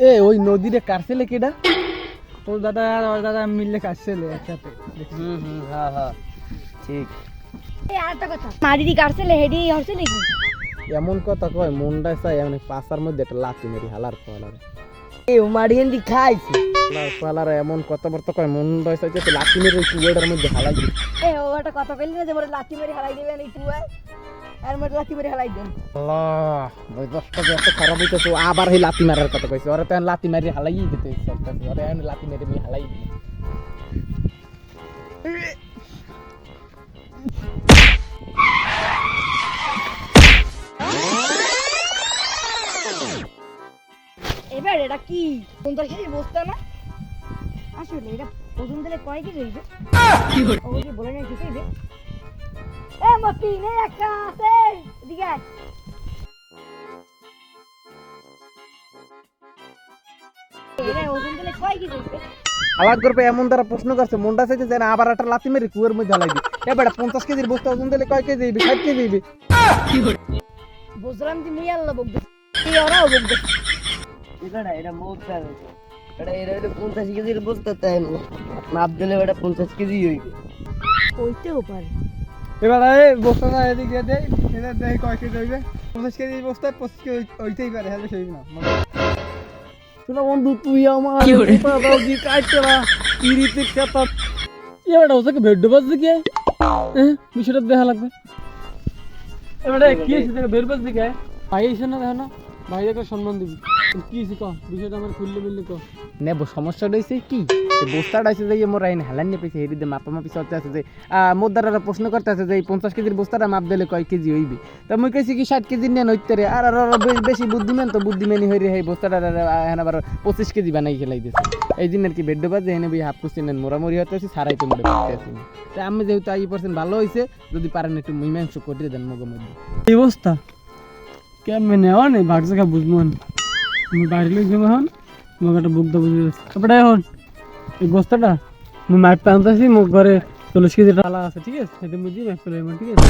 এ ওই নদীরে কাটছিলে কেডা? তোর দাদা আর ওর দাদা মিললে কাটছিলে একসাথে। হ্যাঁ ঠিক। এই আরেকটা কথা, মারিদি কাটছিলে হেডি হচ্ছে নাকি? এমন কথা কয় মনটা চাই এমন পাশার মধ্যে একটা লাথি মেরি হালার ফলারে। এ ও মারিয়েন্দি খাইছে। ফলারে এমন কথাবার্তা কয় মনটা চাই যে লাথি মেরে ওই কুয়াটার মধ্যে হালাই দিই। এ ও একটা কথা কইলি না যে মোরে লাঠি মেরে হালাই দিবেন এই তুই আর মোরে লাঠি মেরে হালাই দেন। আল্লাহ ওই দশটা যে এত খারাপ হইতেছে আবার এই লাথি মারার কথা কইছে। ওরা তো লাথি মারি হালাই দিতে ইচ্ছা করতেছে। ওরা এখন লাথি মেরে আমি হালাই দিই। এবার এটা কি 50 কেজি বস্তা না? আসলে এটা ওজন দিলে কয় কেজি হইবে? ও যে বলে না ঠিক হইবে। এ মতি নে একটা আছে এদিকে আয়। এটা ওজন দিলে কয় কেজি হইবে? আলাদ করবে এমন দ্বারা প্রশ্ন করছে মনটা চাইছে যে না আবার একটা লাথি মেরে কুয়ার মধ্যে হালাই দিই। এ বেটা 50 কেজির বস্তা ওজন দিলে কয় কেজি হইবে? 60 কেজি হইবে। বুঝলাম যে মুই আল্লাহ বকবে এই ওরাও বকবে। এটা বস্তা এটা 50 কেজির বস্তা তাই মাপ দিলে এটা 50 কেজি হইবে। কইতেও পারে। এবার এই বস্তাটা এদিকে দেই, এটা দেই কয় কেজি হইবে? 50 কেজি বস্তায় 25 কেজি হইতেই পারে, হলে সেই না। শোনা বন্ধু তুই আমার কথা দাও কি কাটছরা ইরিতে কথা এবারে ওকে বেড বাজছে কি? বিষয়টা দেখা লাগবে। এবারে কি হইছে তোকে বেড বাজছে কি? ভাই এসে না দেখো না, ভাইকে সম্মান দিবি। কি হইছে ক? বিষয়টা আমার খুললে মিললে ক। নেব সমস্যাটা হইছে কি বস্তাটা আছে যে মোর আইন হেলান নিয়ে পেছে হেরিতে মাপা মাপি চলতে আছে যে মোদ্দারা প্রশ্ন করতে আছে যে 50 কেজির বস্তাটা মাপ দিলে কয় কেজি হইবে তা মুই কইছি কি 60 কেজি নেন হইতে রে আর বেশি বুদ্ধিমান তো বুদ্ধিমানি হইরে এই বস্তাটা এখন আবার 25 কেজি বানাই খেলাই দিছে এই দিন আর কি বেড বাজে এনে বই হাফ কুসি নেন মোরামরি হতে আছে সারাই তো মোড়ে করতে আছি তাই আমি যেহেতু 80% ভালো হইছে যদি পারেন একটু মীমাংস করে দেন মগের মধ্যে এই বস্তা কেমনে নেওয়া নেই ভাগ জায়গা বুঝবো না। আমি বাইরে লই যাবো এখন মোক একটা বুক দেবো তারপরে এখন এই বস্তাটা আমি মাইপ টানতেছি মোক ঘরে 40 কেজি ডালা আছে ঠিক আছে সেটা বুঝি মাইপ ফেলে ঠিক আছে।